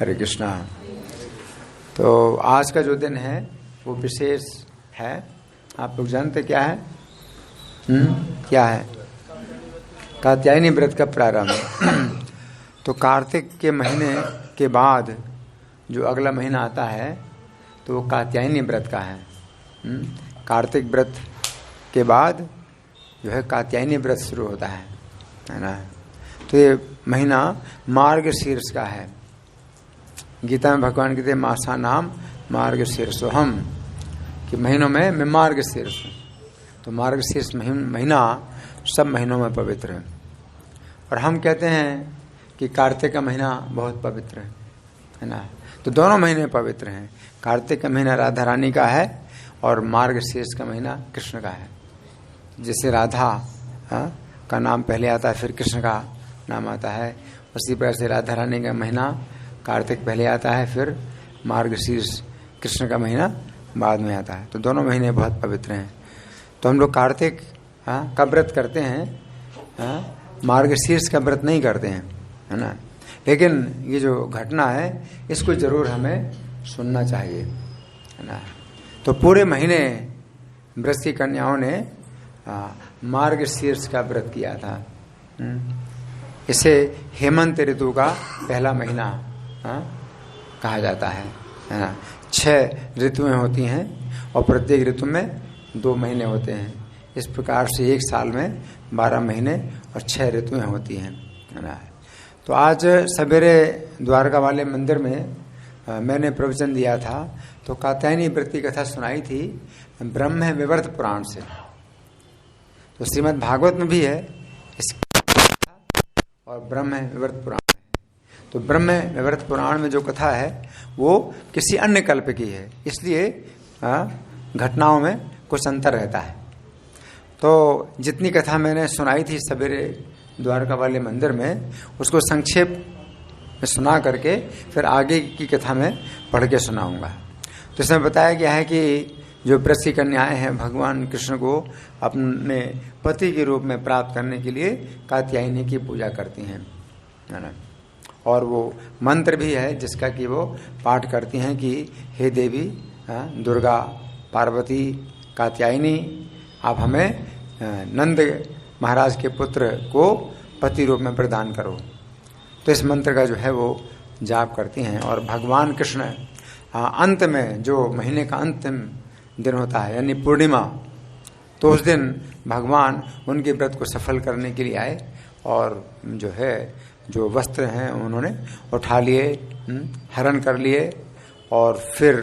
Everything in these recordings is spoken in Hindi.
हरे कृष्णा। तो आज का जो दिन है वो विशेष है। आप लोग जानते क्या है? क्या है? कात्यायनी व्रत का प्रारंभ। तो कार्तिक के महीने के बाद जो अगला महीना आता है तो वो कात्यायनी व्रत का है। कार्तिक व्रत के बाद जो है कात्यायनी व्रत शुरू होता है ना। तो ये महीना मार्गशीर्ष का है। गीता में भगवान कहते हैं मासा नाम मार्गशीर्षोहम, कि महीनों में मैं मार्गशीर्ष हूँ। तो मार्गशीर्ष महीना सब महीनों में पवित्र है। और हम कहते हैं कि कार्तिक का महीना बहुत पवित्र है ना। तो दोनों महीने पवित्र हैं। कार्तिक का महीना राधा रानी का है और मार्गशीर्ष का महीना कृष्ण का है। जैसे राधा का नाम पहले आता है फिर कृष्ण का नाम आता है, उसी प्रकार से राधा रानी का महीना कार्तिक पहले आता है फिर मार्गशीर्ष कृष्ण का महीना बाद में आता है। तो दोनों महीने बहुत पवित्र हैं। तो हम लोग कार्तिक का व्रत करते हैं, मार्गशीर्ष का व्रत नहीं करते हैं, है ना। लेकिन ये जो घटना है इसको जरूर हमें सुनना चाहिए, है ना। तो पूरे महीने व्रत की कन्याओं ने मार्गशीर्ष का व्रत किया था। इसे हेमंत ऋतु का पहला महीना कहा जाता है ना। 6 ऋतुएं होती हैं और प्रत्येक ऋतु में 2 महीने होते हैं। इस प्रकार से एक साल में 12 महीने और 6 ऋतुएं होती हैं, है ना। तो आज सवेरे द्वारका वाले मंदिर में मैंने प्रवचन दिया था तो कात्यायनी व्रत की कथा सुनाई थी ब्रह्म विवर्त पुराण से। तो श्रीमद् भागवत में भी है और ब्रह्म विवर्त पुराण में। तो ब्रह्म विवर्त पुराण में जो कथा है वो किसी अन्य कल्प की है, इसलिए घटनाओं में कुछ अंतर रहता है। तो जितनी कथा मैंने सुनाई थी सवेरे द्वारका वाले मंदिर में उसको संक्षेप में सुना करके फिर आगे की कथा में पढ़ के सुनाऊंगा। तो इसमें बताया गया है कि जो व्रत की कन्याएं हैं भगवान कृष्ण को अपने पति के रूप में प्राप्त करने के लिए कात्यायनी की पूजा करती हैं, है ना। और वो मंत्र भी है जिसका कि वो पाठ करती हैं कि हे देवी दुर्गा पार्वती कात्यायनी, आप हमें नंद महाराज के पुत्र को पति रूप में प्रदान करो। तो इस मंत्र का जो है वो जाप करती हैं। और भगवान कृष्ण अंत में जो महीने का अंतिम दिन होता है यानी पूर्णिमा, तो उस दिन भगवान उनके व्रत को सफल करने के लिए आए और जो है जो वस्त्र हैं उन्होंने उठा लिए, हरण कर लिए और फिर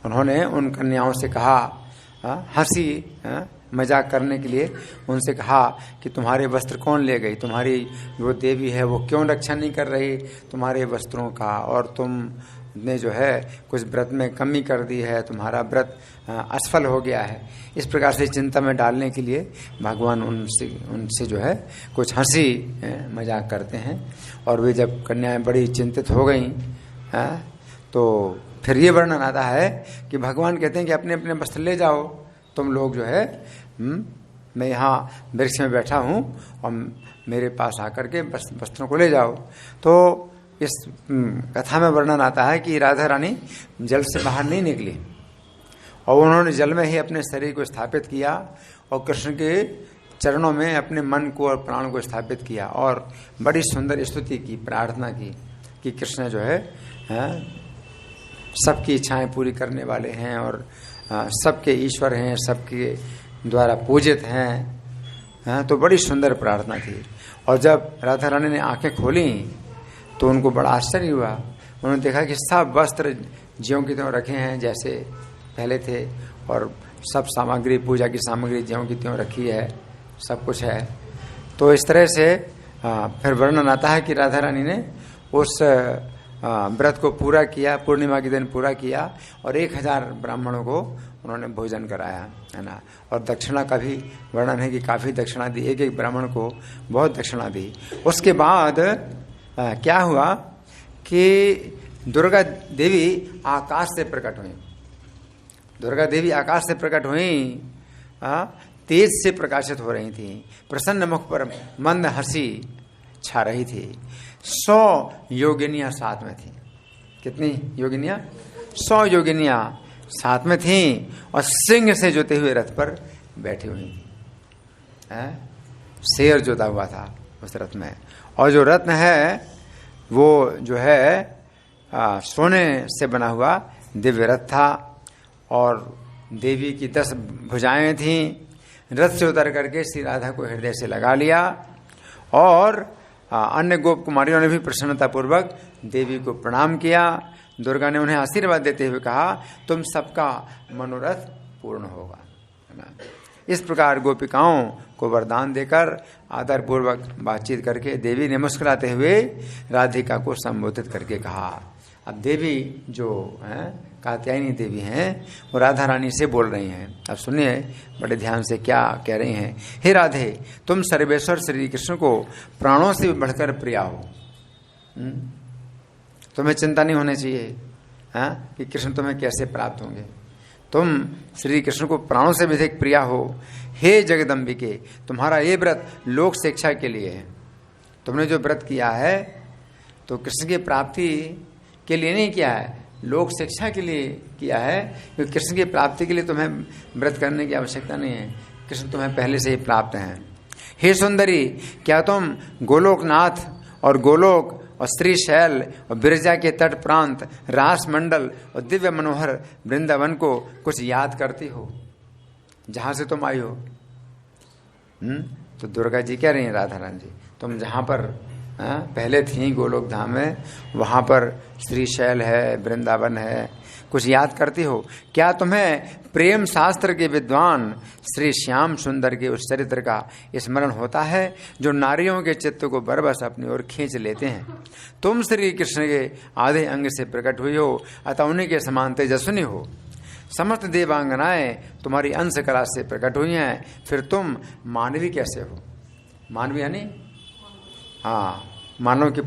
उन्होंने उन कन्याओं से कहा, हंसी मजाक करने के लिए उनसे कहा कि तुम्हारे वस्त्र कौन ले गई, तुम्हारी वो देवी है वो क्यों रक्षा नहीं कर रही तुम्हारे वस्त्रों का, और तुमने जो है कुछ व्रत में कमी कर दी है, तुम्हारा व्रत असफल हो गया है। इस प्रकार से चिंता में डालने के लिए भगवान उनसे जो है कुछ हंसी मजाक करते हैं। और वे जब कन्याएं बड़ी चिंतित हो गई तो फिर ये वर्णन आता है कि भगवान कहते हैं कि अपने अपने वस्त्र ले जाओ, तुम लोग जो है मैं यहाँ वृक्ष में बैठा हूँ और मेरे पास आकर के वस्त्रों को ले जाओ। तो इस कथा में वर्णन आता है कि राधा रानी जल से बाहर नहीं निकली और उन्होंने जल में ही अपने शरीर को स्थापित किया और कृष्ण के चरणों में अपने मन को और प्राण को स्थापित किया और बड़ी सुंदर स्तुति की, प्रार्थना की कि कृष्ण जो है सबकी इच्छाएं पूरी करने वाले हैं और सबके ईश्वर हैं, सबके द्वारा पूजित हैं। तो बड़ी सुंदर प्रार्थना थी। और जब राधा रानी ने आंखें खोली तो उनको बड़ा आश्चर्य हुआ। उन्होंने देखा कि सब वस्त्र ज्यों की त्यों रखे हैं जैसे पहले थे और सब सामग्री, पूजा की सामग्री ज्यों की त्यों रखी है, सब कुछ है। तो इस तरह से फिर वर्णन आता है कि राधा रानी ने उस व्रत को पूरा किया, पूर्णिमा के दिन पूरा किया और 1000 ब्राह्मणों को उन्होंने भोजन कराया, है ना। और दक्षिणा का भी वर्णन है कि काफ़ी दक्षिणा दी, एक एक ब्राह्मण को बहुत दक्षिणा दी। उसके बाद क्या हुआ कि दुर्गा देवी आकाश से प्रकट हुई। दुर्गा देवी आकाश से प्रकट हुई, तेज से प्रकाशित हो रही थी, प्रसन्न मुख पर मंद हंसी छा रही थी। 100 योगिनियां साथ में थी। कितनी योगिनियां? 100 योगिनियां साथ में थीं और सिंह से जोते हुए रथ पर बैठी हुई थी। शेर जोता हुआ था उस रथ में, और जो रत्न है वो जो है सोने से बना हुआ दिव्य रथ था, और देवी की 10 भुजाएं थीं। रथ से उतर करके श्री राधा को हृदय से लगा लिया, और अन्य गोप कुमारियों ने भी प्रसन्नतापूर्वक देवी को प्रणाम किया। दुर्गा ने उन्हें आशीर्वाद देते हुए कहा, तुम सबका मनोरथ पूर्ण होगा। है ना? इस प्रकार गोपिकाओं को वरदान देकर आदर पूर्वक बातचीत करके देवी ने मुस्कुराते हुए राधिका को संबोधित करके कहा। अब देवी जो हैं कात्यायनी देवी हैं वो राधा रानी से बोल रही हैं। अब सुनिए बड़े ध्यान से क्या कह रही हैं। हे राधे, तुम सर्वेश्वर श्री कृष्ण को प्राणों से भी बढ़कर प्रिया हो। तुम्हें चिंता नहीं होनी चाहिए कि कृष्ण तुम्हें कैसे प्राप्त होंगे। तुम श्री कृष्ण को प्राणों से भी अधिक प्रिया हो। हे जगदम्बिके, तुम्हारा ये व्रत लोक शिक्षा के लिए है। तुमने जो व्रत किया है तो कृष्ण की प्राप्ति के लिए नहीं किया है, लोक शिक्षा के लिए किया है, क्योंकि कृष्ण की प्राप्ति के लिए तुम्हें व्रत करने की आवश्यकता नहीं है। कृष्ण तुम्हें पहले से ही प्राप्त हैं। हे सुंदरी, क्या तुम गोलोकनाथ और गोलोक और श्रीशैल और बिरजा के तट प्रांत, रास मंडल और दिव्य मनोहर वृंदावन को कुछ याद करती हो, जहां से तुम आई हो? तो दुर्गा जी कह रही हैं राधा रानी जी, तुम जहां पर पहले थी गोलोक धाम में, वहां पर श्रीशैल है, वृंदावन है, कुछ याद करती हो? क्या तुम्हें प्रेम शास्त्र के विद्वान श्री श्याम सुंदर के उस चरित्र का स्मरण होता है जो नारियों के चित्त को बरबस अपनी ओर खींच लेते हैं? तुम श्री कृष्ण के आधे अंग से प्रकट हुई हो, अतः उन्हीं के समान तेजस्विनी हो। समस्त देवांगनाएं तुम्हारी अंश कला से प्रकट हुई हैं, फिर तुम मानवी कैसे हो? मानवी यानी मानव की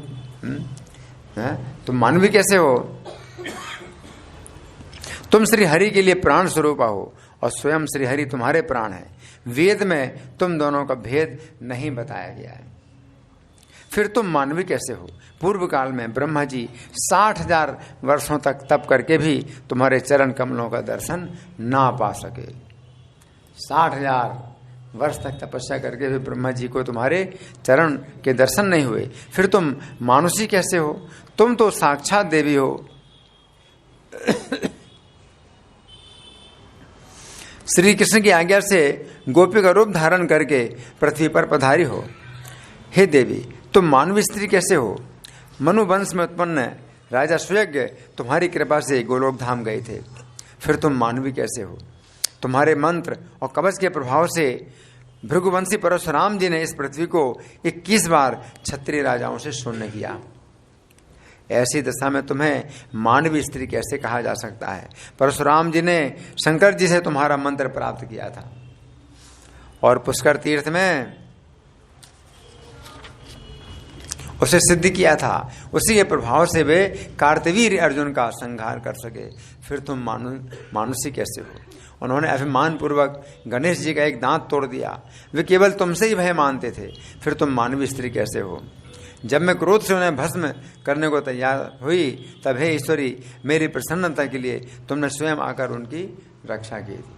तुम मानवी कैसे हो? तुम श्री हरि के लिए प्राण स्वरूपा हो और स्वयं श्री हरि तुम्हारे प्राण है। वेद में तुम दोनों का भेद नहीं बताया गया है, फिर तुम मानवी कैसे हो? पूर्व काल में ब्रह्मा जी 60,000 वर्षों तक तप करके भी तुम्हारे चरण कमलों का दर्शन ना पा सके। 60,000 वर्ष तक तपस्या करके भी ब्रह्मा जी को तुम्हारे चरण के दर्शन नहीं हुए, फिर तुम मानुषी कैसे हो? तुम तो साक्षात देवी हो। श्री कृष्ण की आज्ञा से गोपी का रूप धारण करके पृथ्वी पर पधारी हो। हे देवी, तुम मानवी स्त्री कैसे हो? मनु वंश में उत्पन्न राजा सुयज्ञ तुम्हारी कृपा से गोलोक धाम गए थे, फिर तुम मानवी कैसे हो? तुम्हारे मंत्र और कवच के प्रभाव से भृगुवंशी परशुराम जी ने इस पृथ्वी को 21 बार क्षत्रिय राजाओं से शून्य किया। ऐसी दशा में तुम्हें मानवी स्त्री कैसे कहा जा सकता है? परशुराम जी ने शंकर जी से तुम्हारा मंत्र प्राप्त किया था और पुष्कर तीर्थ में उसे सिद्ध किया था। उसी के प्रभाव से वे कार्तवीर्य अर्जुन का संहार कर सके, फिर तुम मानुषी कैसे हो? उन्होंने अभिमान पूर्वक गणेश जी का एक दांत तोड़ दिया, वे केवल तुमसे ही भय मानते थे, फिर तुम मानवी स्त्री कैसे हो? जब मैं क्रोध से उन्हें भस्म करने को तैयार हुई, तब हे ईश्वरी, मेरी प्रसन्नता के लिए तुमने स्वयं आकर उनकी रक्षा की थी।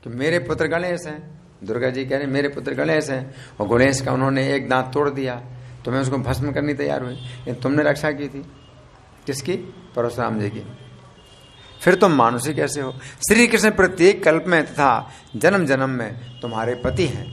कि मेरे पुत्र गणेश हैं, दुर्गा जी कह रहे मेरे पुत्र गणेश हैं, और गणेश का उन्होंने एक दांत तोड़ दिया तो मैं उसको भस्म करनी तैयार हुई, लेकिन तुमने रक्षा की थी। किसकी? परशुराम जी की। फिर तुम मानुषी कैसे हो? श्री कृष्ण प्रत्येक कल्प में तथा जन्म जन्म में तुम्हारे पति हैं।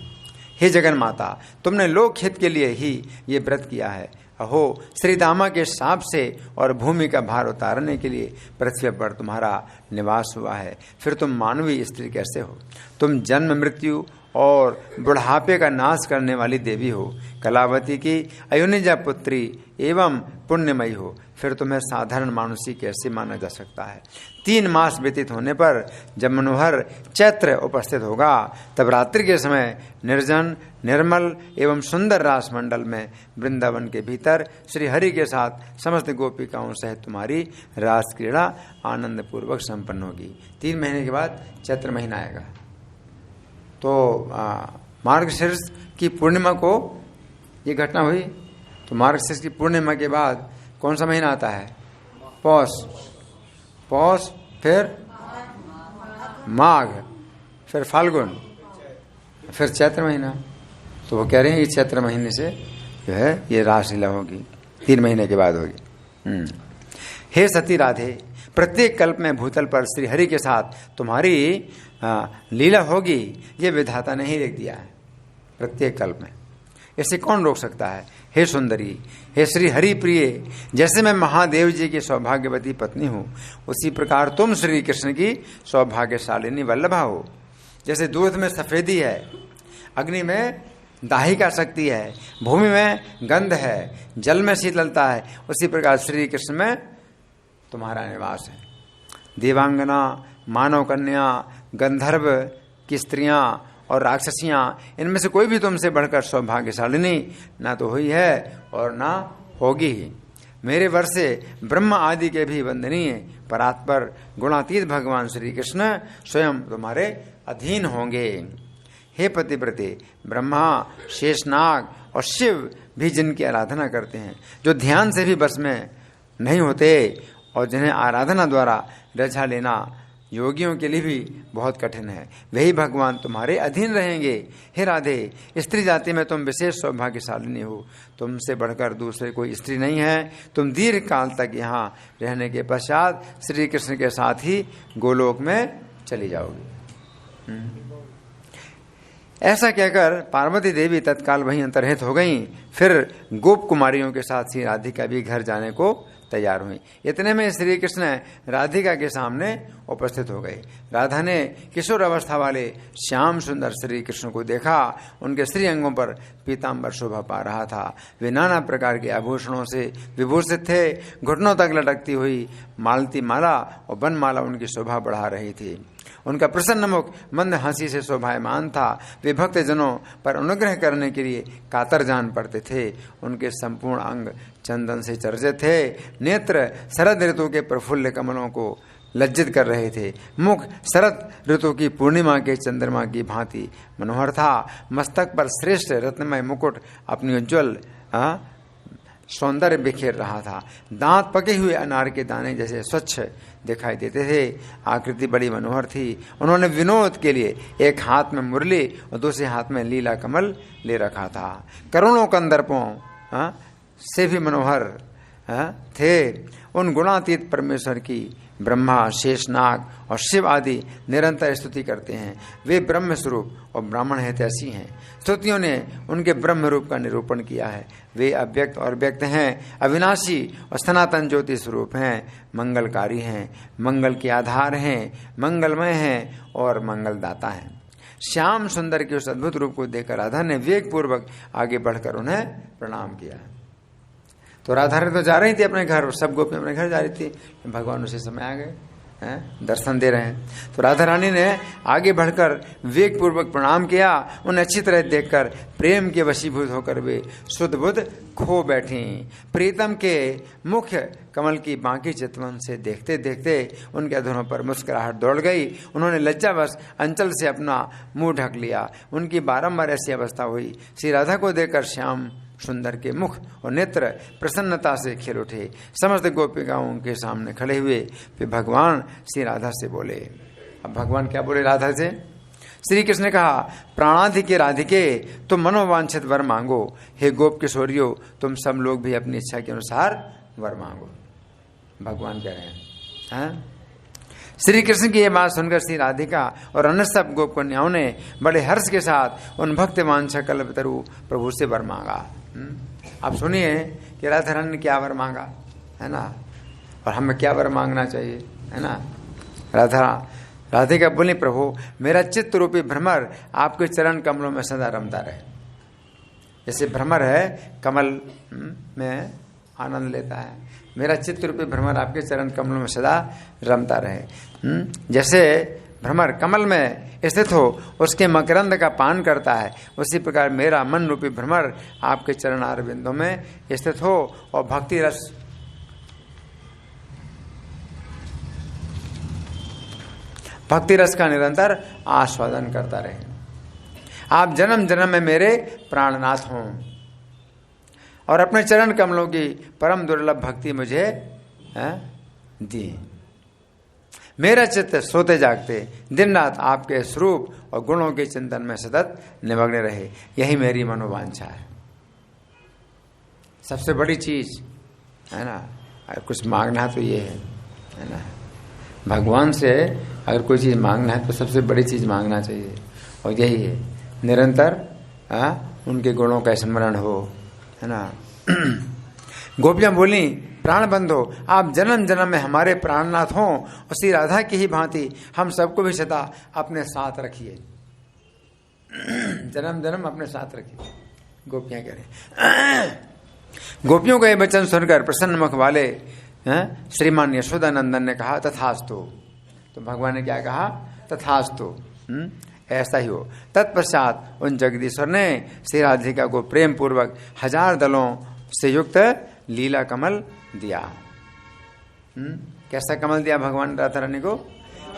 हे जगन माता, तुमने लोक हित के लिए ही ये व्रत किया है। अहो, श्री दामा के शाप से और भूमि का भार उतारने के लिए पृथ्वी पर तुम्हारा निवास हुआ है, फिर तुम मानवी स्त्री कैसे हो? तुम जन्म मृत्यु और बुढ़ापे का नाश करने वाली देवी हो, कलावती की अयुनिजा पुत्री एवं पुण्यमयी हो, फिर तुम्हें साधारण मानुषी कैसे माना जा सकता है? 3 मास व्यतीत होने पर जब मनोहर चैत्र उपस्थित होगा, तब रात्रि के समय निर्जन निर्मल एवं सुंदर रास मंडल में वृंदावन के भीतर श्री हरि के साथ समस्त गोपिकाओं सहित तुम्हारी रास क्रीड़ा आनंद पूर्वक संपन्न होगी। 3 महीने के बाद चैत्र महीना आएगा, तो मार्गशीर्ष की पूर्णिमा को ये घटना हुई। तो मार्गशीर्ष की पूर्णिमा के बाद कौन सा महीना आता है? पौष, पौष फिर माघ, फिर फाल्गुन, फिर चैत्र महीना। तो वो कह रहे हैं कि चैत्र महीने से जो है ये रासलीला होगी, 3 महीने के बाद होगी। हे सती राधे, प्रत्येक कल्प में भूतल पर श्री हरि के साथ तुम्हारी लीला होगी, ये विधाता ने ही लिख दिया है प्रत्येक कल्प में। इसे कौन रोक सकता है? हे सुंदरी, हे श्री हरि प्रिय, जैसे मैं महादेव जी की सौभाग्यवती पत्नी हूँ, उसी प्रकार तुम श्री कृष्ण की सौभाग्यशालिनी वल्लभा हो। जैसे दूध में सफेदी है, अग्नि में दाहिका शक्ति है, भूमि में गंध है, जल में शीतलता है, उसी प्रकार श्री कृष्ण में तुम्हारा निवास है। देवांगना, मानव कन्या, गंधर्व की स्त्रियां और राक्षसियां, इनमें से कोई भी तुमसे बढ़कर सौभाग्यशालिनी ना तो हुई है और ना होगी ही। मेरे वर से ब्रह्म आदि के भी वंदनीय परात्पर गुणातीत भगवान श्री कृष्ण स्वयं तुम्हारे अधीन होंगे। हे पतिव्रते, ब्रह्मा, शेषनाग और शिव भी जिनकी आराधना करते हैं, जो ध्यान से भी बस में नहीं होते और जिन्हें आराधना द्वारा रचा लेना योगियों के लिए भी बहुत कठिन है, वही भगवान तुम्हारे अधीन रहेंगे। हे राधे, स्त्री जाति में तुम विशेष सौभाग्यशालिनी हो, तुमसे बढ़कर दूसरे कोई स्त्री नहीं है। तुम दीर्घ काल तक यहाँ रहने के पश्चात श्री कृष्ण के साथ ही गोलोक में चली जाओगी। ऐसा कहकर पार्वती देवी तत्काल वहीं अंतर्हित हो गईं। फिर गोप कुमारियों के साथ श्री राधिका भी घर जाने को तैयार हुई। इतने में श्री कृष्ण राधिका के सामने उपस्थित हो गए। राधा ने किशोर अवस्था वाले श्याम सुंदर श्री कृष्ण को देखा। उनके श्री अंगों पर पीताम्बर शोभा पा रहा था। वे नाना प्रकार के आभूषणों से विभूषित थे। घुटनों तक लटकती हुई मालती माला और बनमाला उनकी शोभा बढ़ा रही थी। उनका प्रसन्न मुख मंद हंसी से शोभायमान था। वे भक्त जनों पर अनुग्रह करने के लिए कातर जान पड़ते थे। उनके संपूर्ण अंग चंदन से चर्चित थे। नेत्र शरद ऋतु के प्रफुल्ल कमलों को लज्जित कर रहे थे। मुख शरद ऋतु की पूर्णिमा के चंद्रमा की भांति मनोहर था। मस्तक पर श्रेष्ठ रत्नमय मुकुट अपनी उज्ज्वल सौंदर्य बिखेर रहा था। दांत पके हुए अनार के दाने जैसे स्वच्छ दिखाई देते थे। आकृति बड़ी मनोहर थी। उन्होंने विनोद के लिए एक हाथ में मुरली और दूसरे हाथ में लीला कमल ले रखा था। करोड़ों कंदर्पों से भी मनोहर थे। उन गुणातीत परमेश्वर की ब्रह्मा, शेषनाग और शिव आदि निरंतर स्तुति करते हैं। वे ब्रह्म स्वरूप और ब्राह्मण हितैषी हैं। स्तुतियों ने उनके ब्रह्म रूप का निरूपण किया है। वे अव्यक्त और व्यक्त हैं, अविनाशी और सनातन ज्योति स्वरूप हैं, मंगलकारी हैं, मंगल के आधार हैं, मंगलमय हैं और मंगलदाता हैं। श्याम सुंदर के उस अद्भुत रूप को देखकर राधा ने वेग पूर्वक आगे बढ़कर उन्हें प्रणाम किया। तो राधा रानी तो जा रही थी अपने घर, सब गोपियां अपने घर जा रही थी। भगवान उसी समय आ गए, दर्शन दे रहे हैं। तो राधा रानी ने आगे बढ़कर वेग पूर्वक प्रणाम किया। उन्हें अच्छी तरह देखकर प्रेम के वशीभूत होकर वे शुद्ध बुद्ध खो बैठी। प्रीतम के मुख्य कमल की बांकी चितवन से देखते देखते उनके अधरों पर मुस्कुराहट दौड़ गई। उन्होंने लज्जावश अंचल से अपना मुंह ढक लिया। उनकी बारंबार ऐसी अवस्था हुई। श्री राधा को देखकर श्याम सुंदर के मुख और नेत्र प्रसन्नता से खिल उठे। समस्त गोपिकाओं के सामने खड़े हुए फिर भगवान श्री राधा से बोले। अब भगवान क्या बोले राधा से? श्री कृष्ण ने कहा, प्राणाधिके राधिके, तुम मनोवांछित वर मांगो। हे गोप किशोरियो, तुम सब लोग भी अपनी इच्छा के अनुसार वर मांगो। भगवान कह रहे हैं। श्री कृष्ण की यह बात सुनकर श्री राधिका और अन्य सब गोप कन्याओं ने बड़े हर्ष के साथ उन भक्त वांछा कल्पतरु प्रभु से वर मांगा। आप सुनिए कि राधा रानी ने क्या वर मांगा, है ना, और हमें क्या वर मांगना चाहिए, है ना। राधिका बोली, प्रभु मेरा चित्त रूपी भ्रमर आपके चरण कमलों में सदा रमता रहे। जैसे भ्रमर है कमल में आनंद लेता है, मेरा चित्त रूपी भ्रमर आपके चरण कमलों में सदा रमता रहे। जैसे भ्रमर कमल में स्थित हो उसके मकरंद का पान करता है, उसी प्रकार मेरा मन रूपी भ्रमर आपके चरणार बिंदों में स्थित हो और भक्ति रस का निरंतर आस्वादन करता रहे। आप जन्म जन्म में मेरे प्राणनाथ हों और अपने चरण कमलों की परम दुर्लभ भक्ति मुझे दिए। मेरा चित्त सोते जागते दिन रात आपके स्वरूप और गुणों के चिंतन में सतत निमग्न रहे, यही मेरी मनोवांछा है। सबसे बड़ी चीज है ना, अगर कुछ मांगना तो ये है ना, भगवान से अगर कोई चीज मांगना है तो सबसे बड़ी चीज मांगना चाहिए, और यही है निरंतर उनके गुणों का स्मरण हो, है ना। गोपियां बोली, प्राण बंधो, आप जन्म जन्म में हमारे प्राणनाथ हों और श्री राधा की ही भांति हम सबको भी सदा अपने साथ रखिए। जन्म जन्म अपने साथ रखिए, गोपियां कह रहे। गोपियों का ये वचन सुनकर प्रसन्न मुख वाले श्रीमान यशोदानंदन ने कहा, तथास्तु। तो भगवान ने क्या कहा? तथास्तु, ऐसा ही हो। तत्पश्चात उन जगदीश्वर ने श्री राधिका को प्रेम पूर्वक 1000 दलों से युक्त लीला कमल दिया। कैसा कमल दिया भगवान राधा रानी को?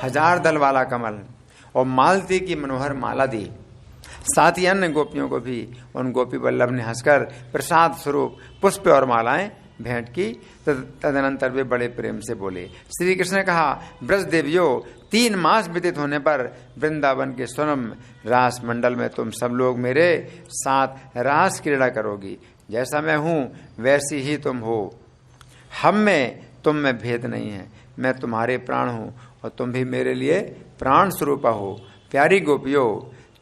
1000 दल वाला कमल, और मालती की मनोहर माला दी। साथ ही अन्य गोपियों को भी उन गोपी वल्लभ ने हंसकर प्रसाद स्वरूप पुष्प और मालाएं भेंट की। तदनंतर वे बड़े प्रेम से बोले। श्री कृष्ण ने कहा, ब्रज देवियों, 3 मास व्यतीत होने पर वृंदावन के स्वयं रास मंडल में तुम सब लोग मेरे साथ रास क्रीड़ा करोगी। जैसा मैं हूं वैसी ही तुम हो, हम में तुम में भेद नहीं है। मैं तुम्हारे प्राण हूं और तुम भी मेरे लिए प्राण स्वरूपा हो। प्यारी गोपियों,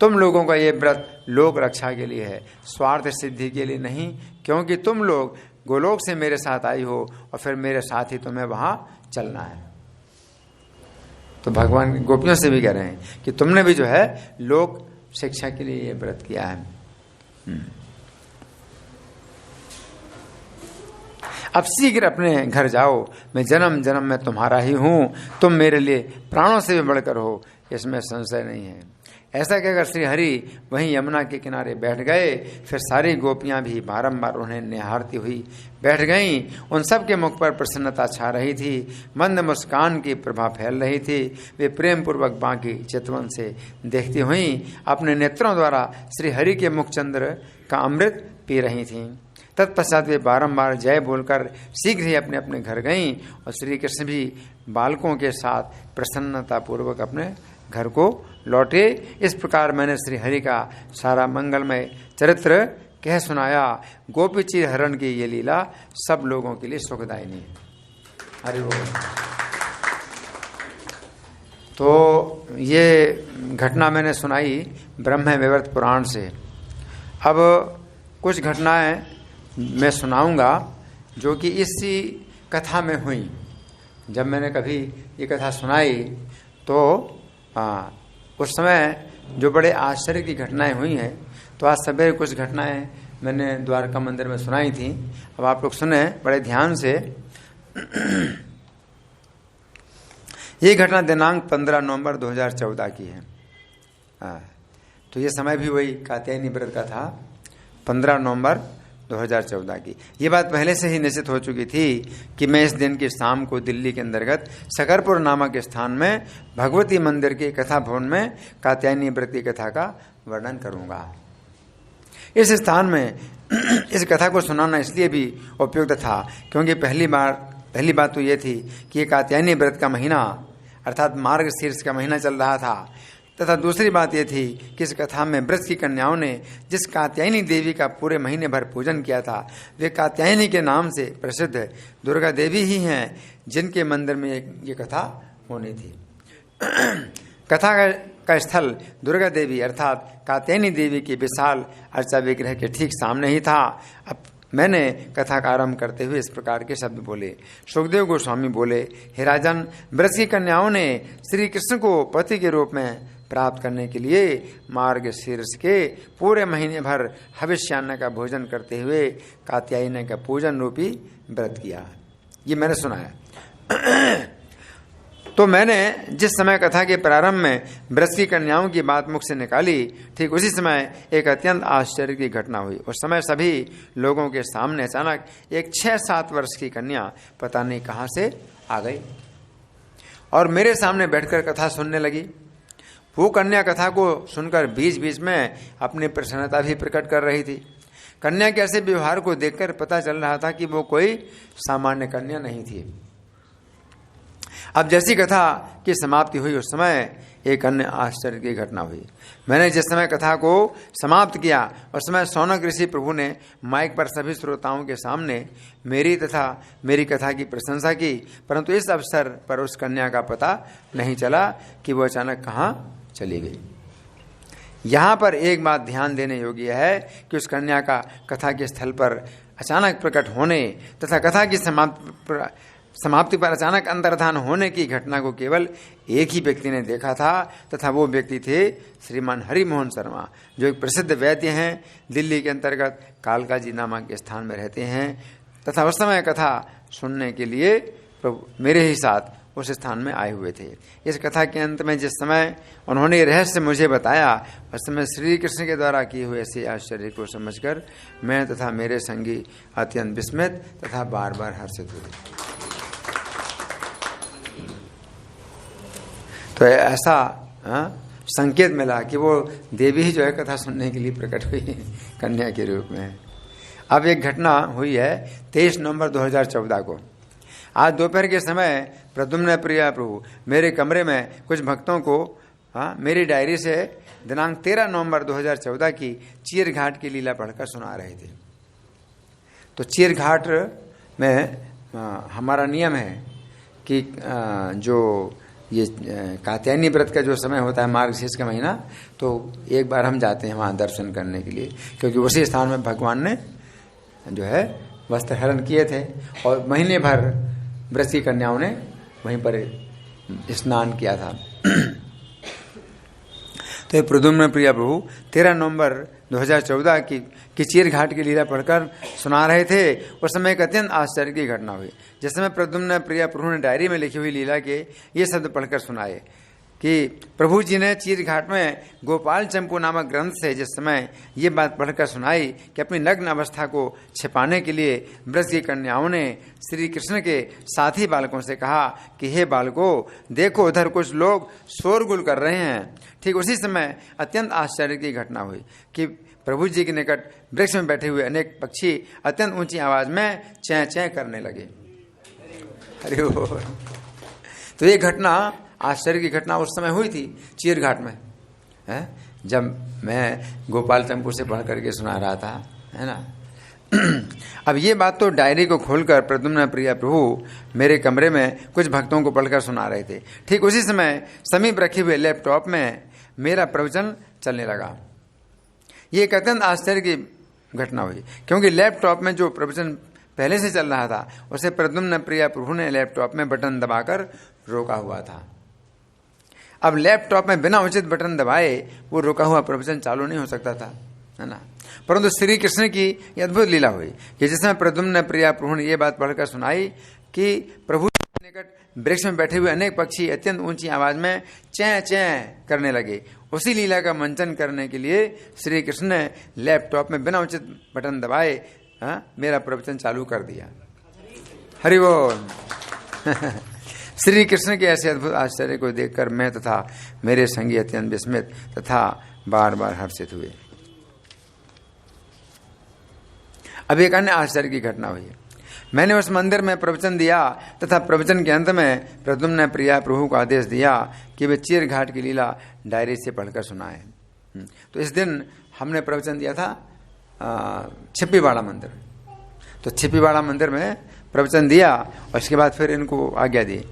तुम लोगों का ये व्रत लोक रक्षा के लिए है, स्वार्थ सिद्धि के लिए नहीं, क्योंकि तुम लोग गोलोक से मेरे साथ आई हो और फिर मेरे साथ ही तुम्हें वहां चलना है। तो भगवान गोपियों से भी कह रहे हैं कि तुमने भी जो है लोक शिक्षा के लिए ये व्रत किया है। अब शीघ्र अपने घर जाओ, मैं जन्म जन्म में तुम्हारा ही हूं, तुम मेरे लिए प्राणों से भी बढ़कर हो, इसमें संशय नहीं है। ऐसा कहकर श्री हरि वहीं यमुना के किनारे बैठ गए। फिर सारी गोपियां भी बारंबार उन्हें निहारती हुई बैठ गईं। उन सब के मुख पर प्रसन्नता छा रही थी, मंद मुस्कान की प्रभा फैल रही थी। वे प्रेम पूर्वक बांकी चितवन से देखती हुई अपने नेत्रों द्वारा श्री हरि के मुखचंद्र का अमृत पी रही थीं। तत्पश्चात वे बारंबार जय बोलकर शीघ्र ही अपने अपने घर गईं और श्री कृष्ण भी बालकों के साथ प्रसन्नता पूर्वक अपने घर को लौटे। इस प्रकार मैंने श्री हरि का सारा मंगलमय चरित्र कह सुनाया। गोपीचीर हरण की ये लीला सब लोगों के लिए सुखदायिनी है। हरि बोल। तो ये घटना मैंने सुनाई ब्रह्म वैवर्त पुराण से। अब कुछ घटनाएं मैं सुनाऊंगा जो कि इसी कथा में हुई। जब मैंने कभी ये कथा सुनाई तो उस समय जो बड़े आश्चर्य की घटनाएं हुई हैं, तो आज सवेरे कुछ घटनाएं मैंने द्वारका मंदिर में सुनाई थी। अब आप लोग सुने बड़े ध्यान से। ये घटना दिनांक 15 नवंबर 2014 की है। तो ये समय भी वही कात्यायनी व्रत का था, 15 नवंबर 2014 की। ये बात पहले से ही निश्चित हो चुकी थी कि मैं इस दिन की शाम को दिल्ली के अंतर्गत शकरपुर नामक स्थान में भगवती मंदिर के कथा भवन में कात्यायनी व्रत की कथा का वर्णन करूंगा। इस स्थान में इस कथा को सुनाना इसलिए भी उपयुक्त था क्योंकि पहली बात तो ये थी कि ये कात्यायनी व्रत का महीना अर्थात मार्गशीर्ष का महीना चल रहा था, तथा दूसरी बात यह थी कि इस कथा में ब्रज की कन्याओं ने जिस कात्यायनी देवी का पूरे महीने भर पूजन किया था वे कात्यायनी के नाम से प्रसिद्ध दुर्गा देवी ही हैं जिनके मंदिर में ये कथा होनी थी। कथा का स्थल दुर्गा देवी अर्थात कात्यायनी देवी की विशाल अर्चा विग्रह के ठीक सामने ही था। अब मैंने कथा का आरंभ करते हुए इस प्रकार के शब्द बोले। सुखदेव गोस्वामी बोले, हे राजन, ब्रज की कन्याओं ने श्री कृष्ण को पति के रूप में प्राप्त करने के लिए मार्गशीर्ष के पूरे महीने भर हविष्यान्न का भोजन करते हुए कात्यायनी का पूजन रूपी व्रत किया। ये मैंने सुनाया। तो मैंने जिस समय कथा के प्रारंभ में ब्रज की कन्याओं की बात मुख से निकाली, ठीक उसी समय एक अत्यंत आश्चर्य की घटना हुई। उस समय सभी लोगों के सामने अचानक एक 6-7 वर्ष की कन्या पता नहीं कहां से आ गई और मेरे सामने बैठकर कथा सुनने लगी। वो कन्या कथा को सुनकर बीच बीच में अपनी प्रसन्नता भी प्रकट कर रही थी। कन्या के ऐसे व्यवहार को देखकर पता चल रहा था कि वो कोई सामान्य कन्या नहीं थी। अब जैसी कथा की समाप्ति हुई उस समय एक अन्य आश्चर्य की घटना हुई। मैंने जिस समय कथा को समाप्त किया उस समय शौनक ऋषि प्रभु ने माइक पर सभी श्रोताओं के सामने मेरी तथा मेरी कथा की प्रशंसा की, परंतु इस अवसर पर उस कन्या का पता नहीं चला कि वह अचानक कहाँ चली गई। यहाँ पर एक बात ध्यान देने योग्य है कि उस कन्या का कथा के स्थल पर अचानक प्रकट होने तथा कथा की समाप्ति पर अचानक अंतर्धान होने की घटना को केवल एक ही व्यक्ति ने देखा था तथा वो व्यक्ति थे श्रीमान हरिमोहन शर्मा, जो एक प्रसिद्ध वैद्य हैं, दिल्ली के अंतर्गत कालका जी नामक स्थान में रहते हैं तथा उस समय कथा सुनने के लिए प्रभु मेरे ही साथ उस स्थान में आए हुए थे। इस कथा के अंत में जिस समय उन्होंने रहस्य मुझे बताया उस समय श्री कृष्ण के द्वारा किए हुए ऐसे आश्चर्य को समझकर मैं तथा मेरे संगी अत्यंत विस्मित तथा बार बार हर्षित हुए। तो ऐसा संकेत मिला कि वो देवी ही जो है कथा सुनने के लिए प्रकट हुई कन्या के रूप में। अब एक घटना हुई है 23 नवंबर 2014 को। आज दोपहर के समय प्रद्युम्न प्रिया प्रभु मेरे कमरे में कुछ भक्तों को मेरी डायरी से दिनांक 13 नवंबर 2014 की चीर घाट की लीला पढ़कर सुना रहे थे। तो चीर घाट में हमारा नियम है कि जो ये कात्यायनी व्रत का जो समय होता है मार्गशीर्ष का महीना, तो एक बार हम जाते हैं वहाँ दर्शन करने के लिए, क्योंकि उसी स्थान में भगवान ने जो है वस्त्र हरण किए थे और महीने भर व्रत की कन्याओं ने वहीं पर स्नान किया था। तो प्रद्युम्न प्रिया प्रभु 13 नवंबर 2014 की चीर घाट की लीला पढ़कर सुना रहे थे। उस समय एक अत्यंत आश्चर्य की घटना हुई। जिस समय प्रद्युम्न प्रिया प्रभु ने डायरी में लिखी हुई लीला के ये शब्द पढ़कर सुनाए कि प्रभु जी ने चीर घाट में गोपाल चंपू नामक ग्रंथ से जिस समय ये बात पढ़कर सुनाई कि अपनी नग्न अवस्था को छिपाने के लिए ब्रज की कन्याओं ने श्री कृष्ण के साथी बालकों से कहा कि हे बालकों, देखो उधर कुछ लोग शोरगुल कर रहे हैं। ठीक उसी समय अत्यंत आश्चर्य की घटना हुई कि प्रभु जी के निकट वृक्ष में बैठे हुए अनेक पक्षी अत्यंत ऊंची आवाज में चैं चैं करने लगे। अरे वो तो ये घटना आश्चर्य की घटना उस समय हुई थी चीर घाट में, है जब मैं गोपाल चंपू से पढ़ करके सुना रहा था, है ना। अब ये बात तो डायरी को खोलकर प्रद्युम्न प्रिया प्रभु मेरे कमरे में कुछ भक्तों को पढ़कर सुना रहे थे। ठीक उसी समय समीप रखे हुए लैपटॉप में मेरा प्रवचन चलने लगा। ये एक अत्यंत आश्चर्य की घटना हुई, क्योंकि लैपटॉप में जो प्रवचन पहले से चल रहा था उसे प्रद्युम्न प्रिया प्रभु ने लैपटॉप में बटन दबाकर रोका हुआ था। अब लैपटॉप में बिना उचित बटन दबाए वो रोका हुआ प्रवचन चालू नहीं हो सकता था, है ना। परंतु श्री कृष्ण की ये अद्भुत लीला हुई कि जिसमें प्रद्युम्न प्रिया प्रभु ने ये बात पढ़कर सुनाई कि प्रभु के निकट वृक्ष में बैठे हुए अनेक पक्षी अत्यंत ऊंची आवाज में चैं चैं करने लगे। उसी लीला का मंचन करने के लिए श्री कृष्ण ने लैपटॉप में बिना उचित बटन दबाए मेरा प्रवचन चालू कर दिया। हरि बोल। श्री कृष्ण के ऐसे अद्भुत आश्चर्य को देखकर मैं तथा मेरे संगी अत्यंत विस्मित तथा बार बार हर्षित हुए। अब एक अन्य आश्चर्य की घटना हुई। मैंने उस मंदिर में प्रवचन दिया तथा प्रवचन के अंत में प्रद्युम्न प्रिया प्रभु को आदेश दिया कि वे चीर घाट की लीला डायरी से पढ़कर सुनाए। तो इस दिन हमने प्रवचन दिया था छिप्पीवाड़ा मंदिर। तो छिप्पीवाड़ा मंदिर में प्रवचन दिया और उसके बाद फिर इनको आज्ञा दी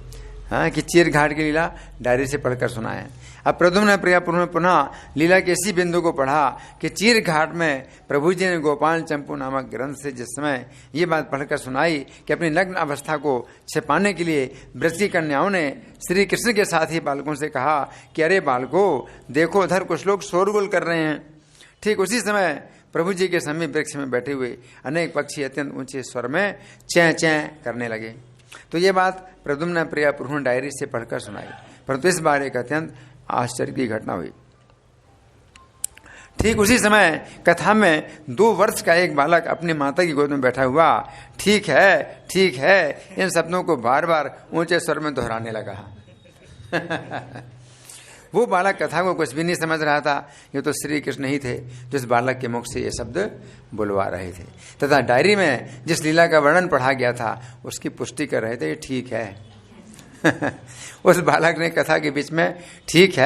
कि चीर घाट की लीला डायरी से पढ़कर सुनाए। अब प्रद्युम्न प्रिया प्रभु ने पुनः लीला के इसी बिंदु को पढ़ा कि चीर घाट में प्रभु जी ने गोपाल चंपू नामक ग्रंथ से जिस समय ये बात पढ़कर सुनाई कि अपनी नग्न अवस्था को छिपाने के लिए ब्रज की कन्याओं ने श्री कृष्ण के साथ ही बालकों से कहा कि अरे बालकों, देखो उधर कुछ लोग शोरगुल कर रहे हैं। ठीक उसी समय प्रभु जी के समीप वृक्ष में बैठे हुए अनेक पक्षी अत्यंत ऊंचे स्वर में चैं चैं करने लगे। तो ये बात प्रद्युम्न प्रिया प्रभु ने डायरी से पढ़कर सुनाई, परंतु इस बार एक अत्यंत आश्चर्य की घटना हुई। ठीक उसी समय कथा में 2 वर्ष का एक बालक अपनी माता की गोद में बैठा हुआ ठीक है इन शब्दों को बार बार ऊंचे स्वर में दोहराने लगा। वो बालक कथा को कुछ भी नहीं समझ रहा था। ये तो श्री कृष्ण ही थे जो इस बालक के मुख से ये शब्द बुलवा रहे थे तथा डायरी में जिस लीला का वर्णन पढ़ा गया था उसकी पुष्टि कर रहे थे। ठीक है उस बालक ने कथा के बीच में ठीक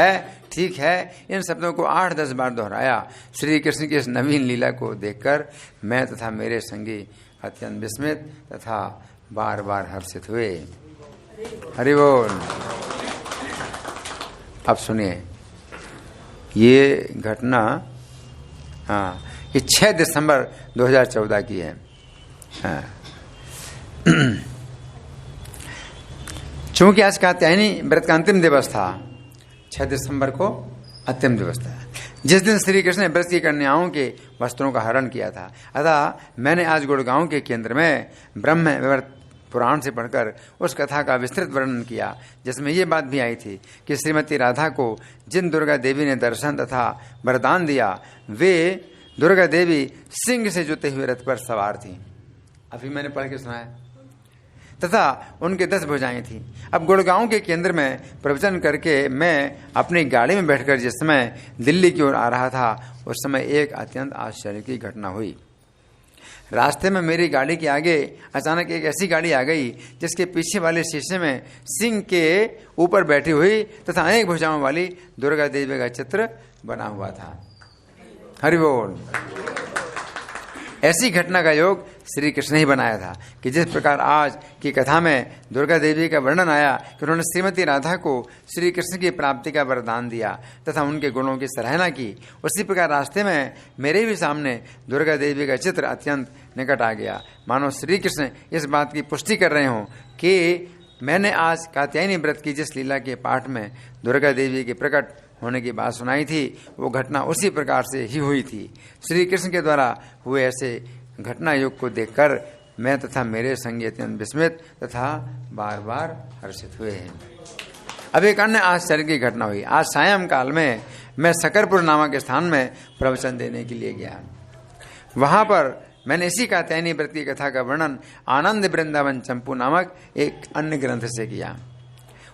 है इन शब्दों को 8-10 बार दोहराया। श्री कृष्ण की इस नवीन लीला को देखकर मैं तथा मेरे संगी अत्यंत विस्मित तथा बार बार हर्षित हुए। हरि बोल। अब सुनिए, ये घटना ये 6 दिसंबर 2014 की है। चूंकि आज कात्यायनी व्रत का अंतिम दिवस था, 6 दिसंबर को अंतिम दिवस था, जिस दिन श्री कृष्ण ने व्रत की कन्याओं के वस्त्रों का हरण किया था। अतः मैंने आज गुड़गांव के केंद्र में ब्रह्म वैवर्त पुराण से पढ़कर उस कथा का विस्तृत वर्णन किया, जिसमें ये बात भी आई थी कि श्रीमती राधा को जिन दुर्गा देवी ने दर्शन तथा वरदान दिया, वे दुर्गा देवी सिंह से जुते हुए रथ पर सवार थी। अभी मैंने पढ़ के सुनाया। तथा उनके 10 भुजाएं थीं। अब गुड़गांव के केंद्र में प्रवचन करके मैं अपनी गाड़ी में बैठकर जिस समय दिल्ली की ओर आ रहा था, उस समय एक अत्यंत आश्चर्य की घटना हुई। रास्ते में मेरी गाड़ी के आगे अचानक एक ऐसी गाड़ी आ गई जिसके पीछे वाले शीशे में सिंह के ऊपर बैठी हुई तथा अनेक भुजाओं वाली दुर्गा देवी का चित्र बना हुआ था। हरि बोल। ऐसी घटना का योग श्री कृष्ण ही बनाया था कि जिस प्रकार आज की कथा में दुर्गा देवी का वर्णन आया कि उन्होंने श्रीमती राधा को श्री कृष्ण की प्राप्ति का वरदान दिया तथा उनके गुणों की सराहना की, उसी प्रकार रास्ते में मेरे भी सामने दुर्गा देवी का चित्र अत्यंत निकट आ गया, मानो श्री कृष्ण इस बात की पुष्टि कर रहे हों कि मैंने आज कात्यायनी व्रत की जिस लीला के पाठ में दुर्गा देवी के प्रकट होने की बात सुनाई थी, वो घटना उसी प्रकार से ही हुई थी। श्री कृष्ण के द्वारा हुए ऐसे घटना योग को देखकर मैं तथा मेरे संगी अत्यंत विस्मित तथा बार बार हर्षित हुए हैं। अब एक अन्य आश्चर्य की घटना हुई। आज सायंकाल में मैं सकरपुर नामक स्थान में प्रवचन देने के लिए गया। वहां पर मैंने इसी कात्यायनी व्रत की कथा का वर्णन आनंद वृंदावन चंपू नामक एक अन्य ग्रंथ से किया।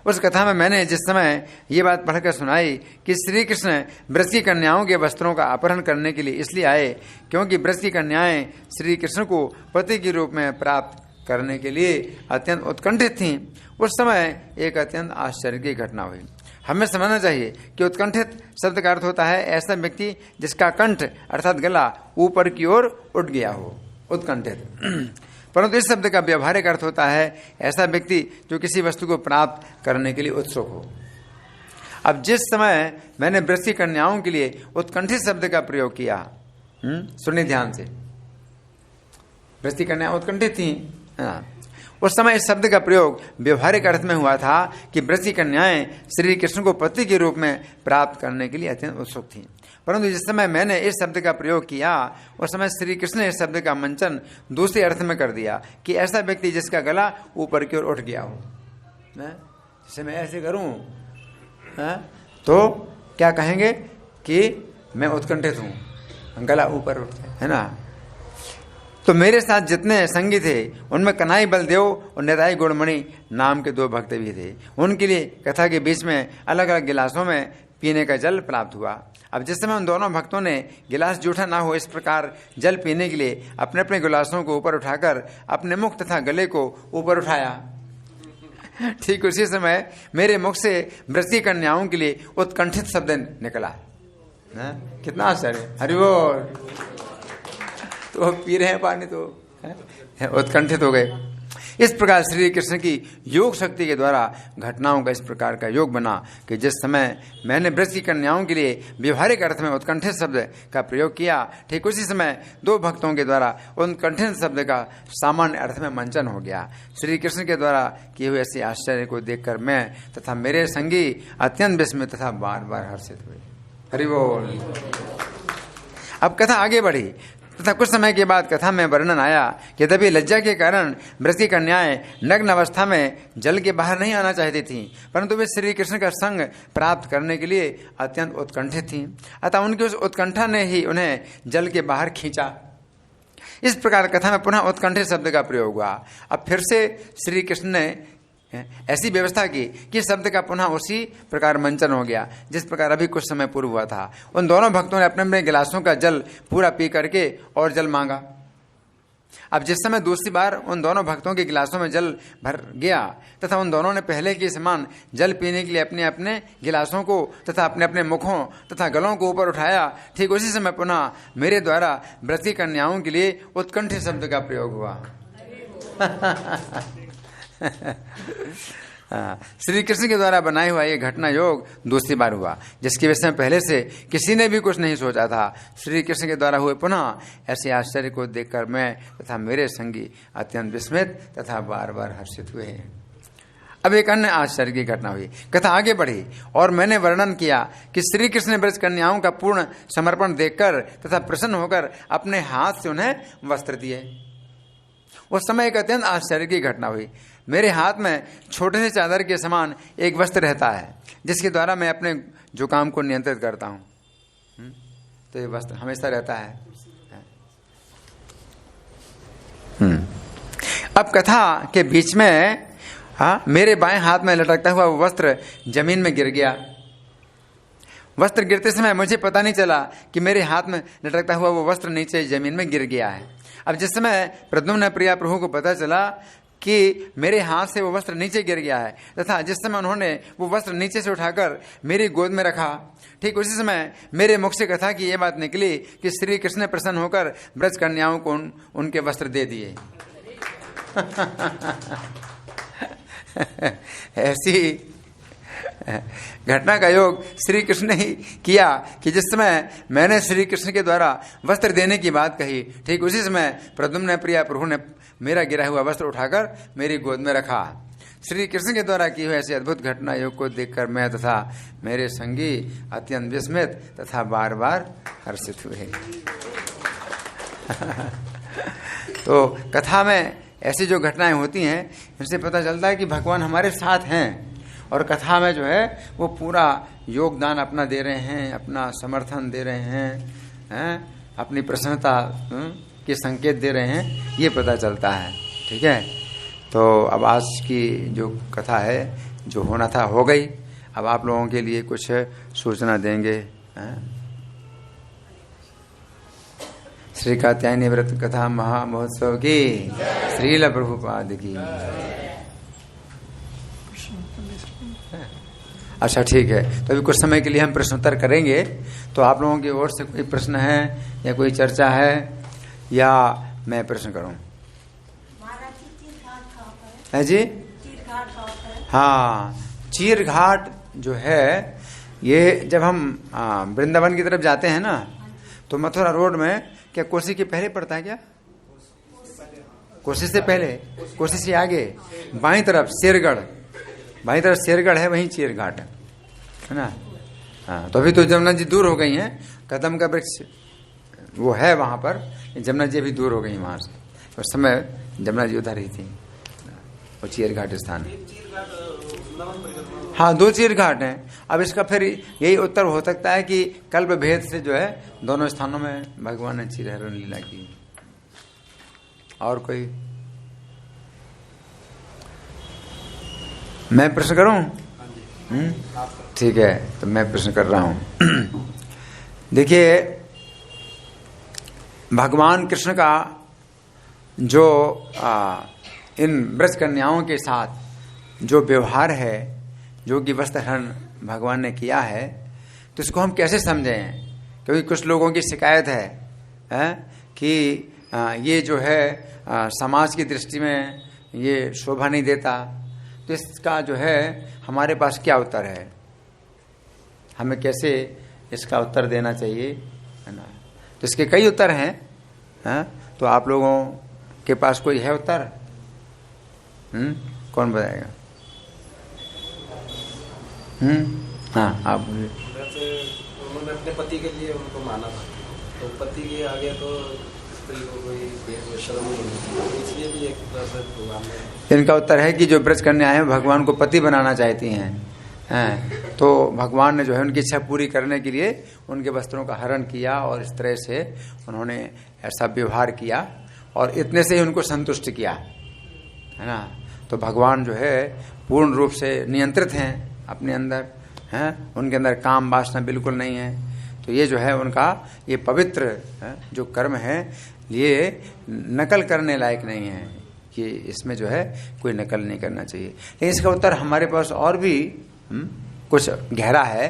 उस कथा में मैंने जिस समय ये बात पढ़कर सुनाई कि श्री कृष्ण ब्रज की कन्याओं के वस्त्रों का अपहरण करने के लिए इसलिए आए क्योंकि ब्रज की कन्याएं श्री कृष्ण को पति के रूप में प्राप्त करने के लिए अत्यंत उत्कंठित थीं, उस समय एक अत्यंत आश्चर्य की घटना हुई। हमें समझना चाहिए कि उत्कंठित शब्द का अर्थ होता है ऐसा व्यक्ति जिसका कंठ अर्थात गला ऊपर की ओर उठ गया हो, उत्कंठित। परंतु इस शब्द का व्यवहारिक अर्थ होता है ऐसा व्यक्ति जो किसी वस्तु को प्राप्त करने के लिए उत्सुक हो। अब जिस समय मैंने ब्रज की कन्याओं के लिए उत्कंठित शब्द का प्रयोग किया, सुनिए ध्यान से, ब्रज की कन्याएं उत्कंठित थी, उस समय इस शब्द का प्रयोग व्यवहारिक अर्थ में हुआ था कि ब्रज की कन्याएं श्री कृष्ण को पति के रूप में प्राप्त करने के लिए अत्यंत उत्सुक थीं। परंतु जिस समय मैंने इस शब्द का प्रयोग किया, उस समय श्री कृष्ण ने इस शब्द का मंचन दूसरे अर्थ में कर दिया कि ऐसा व्यक्ति जिसका गला ऊपर की ओर उठ गया हो। जैसे मैं ऐसे करूं तो क्या कहेंगे कि मैं उत्कंठित हूं, गला ऊपर उठ गया, है ना। तो मेरे साथ जितने संगी थे उनमें कन्हई बलदेव और निताई गुणमणि नाम के 2 भक्त भी थे। उनके लिए कथा के बीच में अलग अलग गिलासों में पीने का जल प्राप्त हुआ। अब जिस समय उन दोनों भक्तों ने गिलास जूठा ना हो इस प्रकार जल पीने के लिए अपने अपने गिलासों को ऊपर उठाकर अपने मुख तथा गले को ऊपर उठाया, ठीक उसी समय मेरे मुख से ब्रज की कन्याओं के लिए उत्कंठित शब्द निकला। कितना आश्चर्य, हरि बोल। तो पी रहे हैं पानी तो उत्कंठित हो गए। इस प्रकार श्री कृष्ण की योग शक्ति के द्वारा घटनाओं का इस प्रकार का योग बना कि जिस समय मैंने ब्रज की कन्याओं के लिए व्यवहारिक अर्थ में उत्कंठित शब्द का प्रयोग किया, ठीक उसी समय 2 भक्तों के द्वारा उत्कंठित शब्द का सामान्य अर्थ में मंचन हो गया। श्री कृष्ण के द्वारा किए हुए ऐसे आश्चर्य को देखकर मैं तथा मेरे संगी अत्यंत विस्मित तथा बार बार हर्षित हुए। हरि बोल। अब कथा आगे बढ़ी तथा कुछ समय के बाद कथा में वर्णन आया कि यद्यपि लज्जा के कारण ब्रज की कन्याएं नग्न अवस्था में जल के बाहर नहीं आना चाहती थीं, परंतु वे श्री कृष्ण का संग प्राप्त करने के लिए अत्यंत उत्कंठित थीं। अतः उनकी उस उत्कंठा ने ही उन्हें जल के बाहर खींचा। इस प्रकार कथा में पुनः उत्कंठित शब्द का प्रयोग हुआ। अब फिर से श्री कृष्ण ने ऐसी व्यवस्था की कि शब्द का पुनः उसी प्रकार मंचन हो गया जिस प्रकार अभी कुछ समय पूर्व हुआ था। उन दोनों भक्तों ने अपने अपने गिलासों का जल पूरा पी करके और जल मांगा। अब जिस समय दूसरी बार उन दोनों भक्तों के गिलासों में जल भर गया तथा उन दोनों ने पहले के समान जल पीने के लिए अपने अपने गिलासों को तथा अपने अपने मुखों तथा गलों को ऊपर उठाया, ठीक उसी समय पुनः मेरे द्वारा व्रती कन्याओं के लिए उत्कंठ शब्द का प्रयोग हुआ। श्री कृष्ण के द्वारा बनाया हुआ ये घटना योग दूसरी बार हुआ, जिसके विषय में पहले से किसी ने भी कुछ नहीं सोचा था। श्री कृष्ण के द्वारा हुए पुनः ऐसे आश्चर्य को देखकर मैं तथा मेरे संगी अत्यंत विस्मित तथा बार बार हर्षित हुए। अब एक अन्य आश्चर्य की घटना हुई। कथा आगे बढ़ी और मैंने वर्णन किया कि श्री कृष्ण ने ब्रज कन्याओं का पूर्ण समर्पण देखकर तथा प्रसन्न होकर अपने हाथ से उन्हें वस्त्र दिए। उस समय एक अत्यंत आश्चर्य की घटना हुई। मेरे हाथ में छोटे से चादर के समान एक वस्त्र रहता है, जिसके द्वारा मैं अपने जुकाम को नियंत्रित करता हूं। तो ये वस्त्र हमेशा रहता है। अब कथा के बीच में मेरे बाएं हाथ में लटकता हुआ वो वस्त्र जमीन में गिर गया। वस्त्र गिरते समय मुझे पता नहीं चला कि मेरे हाथ में लटकता हुआ वो वस्त्र नीचे जमीन में गिर गया है। अब जिस समय प्रद्युम्न प्रिया प्रभु को पता चला कि मेरे हाथ से वो वस्त्र नीचे गिर गया है तथा जिस समय उन्होंने वो वस्त्र नीचे से उठाकर मेरी गोद में रखा, ठीक उसी समय मेरे मुख से कथा की ये बात निकली कि श्री कृष्ण ने प्रसन्न होकर ब्रज कन्याओं को उनके वस्त्र दे दिए। ऐसी घटना का योग श्री कृष्ण ने ही किया कि जिस समय मैंने श्री कृष्ण के द्वारा वस्त्र देने की बात कही, ठीक उसी समय प्रद्युम्न प्रिया प्रभु ने मेरा गिरा हुआ वस्त्र उठाकर मेरी गोद में रखा। श्री कृष्ण के द्वारा की हुई ऐसी अद्भुत घटना योग को देखकर मैं तथा मेरे संगी अत्यंत विस्मित तथा बार बार हर्षित हुए। तो कथा में ऐसी जो घटनाएं होती हैं, इनसे पता चलता है कि भगवान हमारे साथ हैं और कथा में जो है वो पूरा योगदान अपना दे रहे हैं, अपना समर्थन दे रहे हैं, अपनी प्रसन्नता के संकेत दे रहे हैं, ये पता चलता है। ठीक है, तो अब आज की जो कथा है जो होना था हो गई। अब आप लोगों के लिए कुछ सूचना देंगे। श्री कात्यायनी व्रत कथा महामहोत्सव की, श्रील प्रभुपाद की। अच्छा ठीक है, तो अभी कुछ समय के लिए हम प्रश्नोत्तर करेंगे। तो आप लोगों की ओर से कोई प्रश्न है या कोई चर्चा है या मैं प्रश्न करूं? है जी? हाँ, चीर घाट जो है ये जब हम वृंदावन की तरफ जाते हैं ना, तो मथुरा रोड में क्या कोसी के पहले पड़ता है क्या? कोसी से पहले, कोसी से आगे बाईं तरफ शेरगढ़, बाईं तरफ शेरगढ़ है, वहीं चीर घाट है ना। हाँ, तो अभी तो जमुना जी दूर हो गई हैं, कदम का वृक्ष वो है वहां पर, जमुना जी अभी दूर हो गई वहां से। उस समय जमुना जी उधर ही थी, वो चीर घाट स्थान। हाँ, 2 चीर घाट हैं। अब इसका फिर यही उत्तर हो सकता है कि कल्प भेद से जो है दोनों स्थानों में भगवान ने चीर हरण लीला की। और कोई? मैं प्रश्न करूं? ठीक है, तो मैं प्रश्न कर रहा हूं। देखिए, भगवान कृष्ण का जो इन ब्रज कन्याओं के साथ जो व्यवहार है, जो कि वस्त्रहरण भगवान ने किया है, तो इसको हम कैसे समझें? क्योंकि कुछ लोगों की शिकायत है कि ये जो है समाज की दृष्टि में ये शोभा नहीं देता। तो इसका जो है हमारे पास क्या उत्तर है? हमें कैसे इसका उत्तर देना चाहिए, है ना? तो इसके कई उत्तर हैं। तो आप लोगों के पास कोई है उत्तर? कौन बताएगा? हाँ, आप। उन्होंने अपने पति के लिए उनको माना था, तो पति के आगे तो स्त्री को कोई शर्म नहीं होती, इसलिए भी एक तरह से भगवान ने। इनका उत्तर है कि जो ब्रज कन्याएं हैं भगवान को पति बनाना चाहती हैं, तो भगवान ने जो है उनकी इच्छा पूरी करने के लिए उनके वस्त्रों का हरण किया और इस तरह से उन्होंने ऐसा व्यवहार किया और इतने से ही उनको संतुष्ट किया, है ना। तो भगवान जो है पूर्ण रूप से नियंत्रित हैं अपने अंदर, हैं, उनके अंदर काम वासना बिल्कुल नहीं है। तो ये जो है उनका ये पवित्र जो कर्म है ये नकल करने लायक नहीं है, कि इसमें जो है कोई नकल नहीं करना चाहिए। लेकिन इसका उत्तर हमारे पास और भी कुछ गहरा है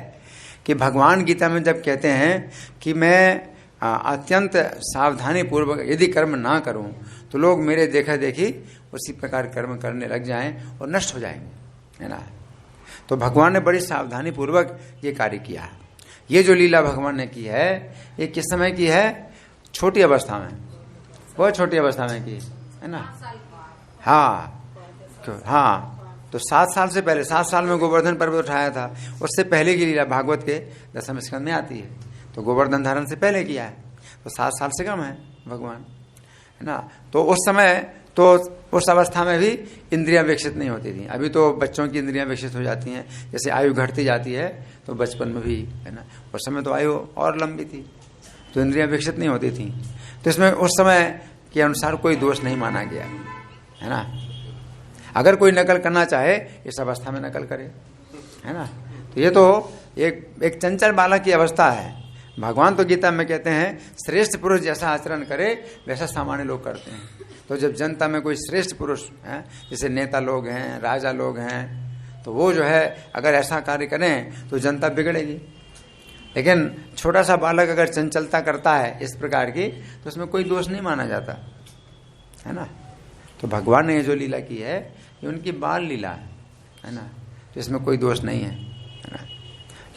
कि भगवान गीता में जब कहते हैं कि मैं अत्यंत सावधानी पूर्वक यदि कर्म ना करूं तो लोग मेरे देखा देखी उसी प्रकार कर्म करने लग जाएं और नष्ट हो जाएंगे, है ना। तो भगवान ने बड़ी सावधानी पूर्वक ये कार्य किया है। ये जो लीला भगवान ने की है ये किस समय की है? छोटी अवस्था में, बहुत छोटी अवस्था में की है ना। हाँ, तो 7 साल से पहले, 7 साल में गोवर्धन पर्वत उठाया था, उससे पहले की लीला भागवत के 10वें स्कंद में आती है। तो गोवर्धन धारण से पहले किया है, तो 7 साल से कम है भगवान, है ना। तो उस समय, तो उस अवस्था में भी इंद्रियां विकसित नहीं होती थी। अभी तो बच्चों की इंद्रियां विकसित हो जाती हैं, जैसे आयु घटती जाती है तो बचपन में भी, है ना। उस समय तो आयु और लंबी थी तो इंद्रियां विकसित नहीं होती थी। तो इसमें उस समय के अनुसार कोई दोष नहीं माना गया, है ना। अगर कोई नकल करना चाहे इस अवस्था में नकल करे, है ना। तो ये तो एक चंचल बालक की अवस्था है। भगवान तो गीता में कहते हैं श्रेष्ठ पुरुष जैसा आचरण करे वैसा सामान्य लोग करते हैं। तो जब जनता में कोई श्रेष्ठ पुरुष है, जैसे नेता लोग हैं, राजा लोग हैं, तो वो जो है अगर ऐसा कार्य करें तो जनता बिगड़ेगी। लेकिन छोटा सा बालक अगर चंचलता करता है इस प्रकार की तो उसमें कोई दोष नहीं माना जाता, है ना। तो भगवान ने ये जो लीला की है ये उनकी बाल लीला है ना, तो इसमें कोई दोष नहीं है ना।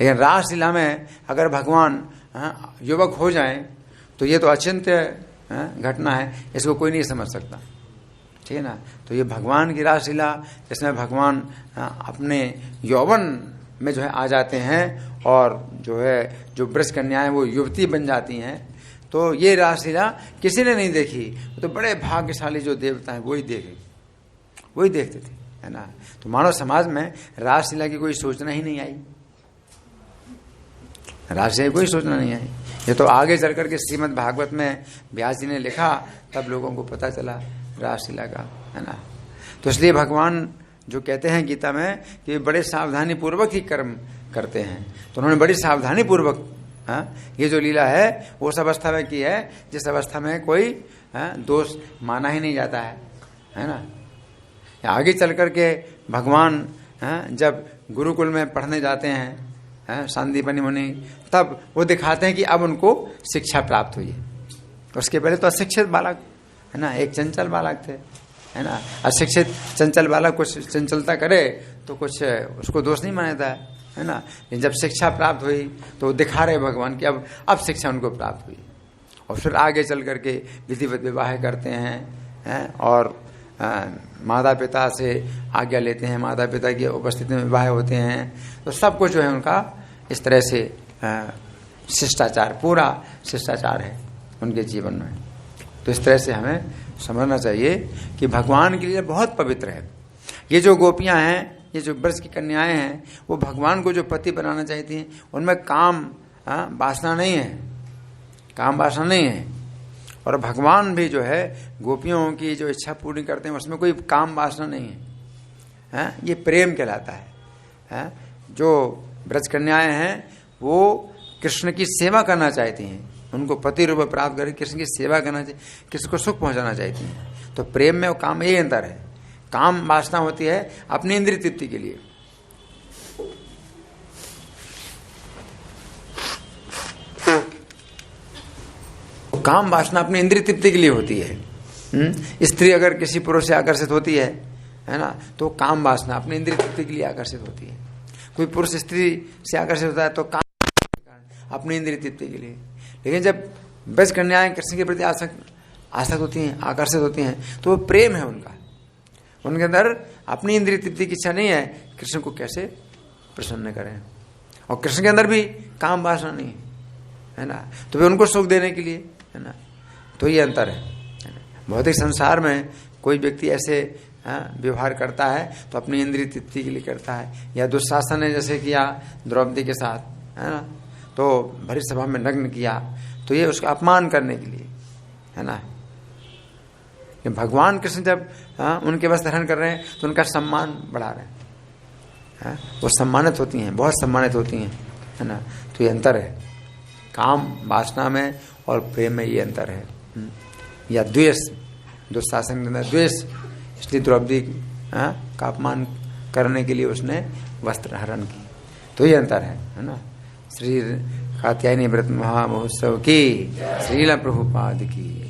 लेकिन रासलीला में अगर भगवान युवक हो जाए तो ये तो अचिंत्य घटना है, इसको कोई नहीं समझ सकता, ठीक है ना। तो ये भगवान की रासलीला जिसमें भगवान अपने यौवन में जो है आ जाते हैं और जो है जो ब्रज कन्याएं वो युवती बन जाती हैं, तो ये रासलीला किसी ने नहीं देखी। तो बड़े भाग्यशाली जो देवता हैं वही देखते थे, है ना। तो मानव समाज में रासलीला की कोई सूचना ही नहीं आई, रासलीला की कोई सूचना नहीं आई। ये तो आगे चल करके श्रीमद् भागवत में व्यास जी ने लिखा तब लोगों को पता चला रासलीला का, है ना। तो इसलिए भगवान जो कहते हैं गीता में कि बड़े सावधानी पूर्वक ही कर्म करते हैं, तो उन्होंने बड़ी सावधानी पूर्वक ये जो लीला है वो उस अवस्था में की है जिस अवस्था में कोई दोष माना ही नहीं जाता है ना। आगे चल करके भगवान जब गुरुकुल में पढ़ने जाते हैं सांदीपनि मुनि, तब वो दिखाते हैं कि अब उनको शिक्षा प्राप्त हुई है। उसके पहले तो अशिक्षित बालक, है ना, एक चंचल बालक थे, है ना। अशिक्षित चंचल बालक कुछ चंचलता करे तो कुछ उसको दोष नहीं माना जाता है ना। लेकिन जब शिक्षा प्राप्त हुई तो दिखा रहे भगवान कि अब शिक्षा उनको प्राप्त हुई, और फिर आगे चल करके विधिवत विवाह करते हैं और माता पिता से आज्ञा लेते हैं, माता पिता की उपस्थिति में विवाह होते हैं। तो सब कुछ जो है उनका इस तरह से शिष्टाचार, पूरा शिष्टाचार है उनके जीवन में। तो इस तरह से हमें समझना चाहिए कि भगवान के लिए बहुत पवित्र है। ये जो गोपियां हैं, ये जो ब्रज की कन्याएं हैं, वो भगवान को जो पति बनाना चाहती हैं उनमें काम वासना नहीं है, काम वासना नहीं है। और भगवान भी जो है गोपियों की जो इच्छा पूरी करते हैं उसमें कोई काम वासना नहीं है, ये प्रेम कहलाता है। जो ब्रज कन्याएं हैं वो कृष्ण की सेवा करना चाहती हैं, उनको पति रूप प्राप्त करके कृष्ण की सेवा करना चाहिए, किसी को सुख पहुंचाना चाहती हैं। तो प्रेम में और काम में यही अंतर है। काम वासना होती है अपनी इंद्रिय तृप्ति के लिए, काम वासना अपनी इंद्रिय तृप्ति के लिए होती है। स्त्री अगर किसी पुरुष से आकर्षित होती है ना, तो काम वासना अपनी इंद्रिय तृप्ति के लिए आकर्षित होती है। कोई पुरुष स्त्री से आकर्षित होता है तो काम अपनी इंद्रिय तृप्ति के लिए। लेकिन जब ब्रज कन्याएं कृष्ण के प्रति आसक्त होती हैं, आकर्षित होती हैं, तो वो प्रेम है उनका, उनके अंदर अपनी इंद्रिय तृप्ति की इच्छा नहीं है, कृष्ण को कैसे प्रसन्न करें। और कृष्ण के अंदर भी काम वासना नहीं है ना, तो वे उनको सुख देने के लिए, है ना। तो ये अंतर है। भौतिक संसार में कोई व्यक्ति ऐसे व्यवहार करता है तो अपनी इंद्रिय तृप्ति के लिए करता है। या दुशासन ने जैसे किया द्रौपदी के साथ, है ना, तो भरी सभा में नग्न किया, तो ये उसका अपमान करने के लिए, है ना। कि भगवान कृष्ण जब उनके वस्त्र हरण कर रहे हैं तो उनका सम्मान बढ़ा रहे हैं, वो सम्मानित होती हैं, बहुत सम्मानित होती हैं, है ना। तो ये अंतर है काम वासना में और प्रेम में ये अंतर है। या द्वेष, दुशासन के अंदर द्वेष, इसलिए द्रौपदी का अपमान करने के लिए उसने वस्त्र हरण की। तो ये अंतर है ना। श्री कात्यायनी व्रत महामहोत्सव की, श्रील प्रभुपाद की।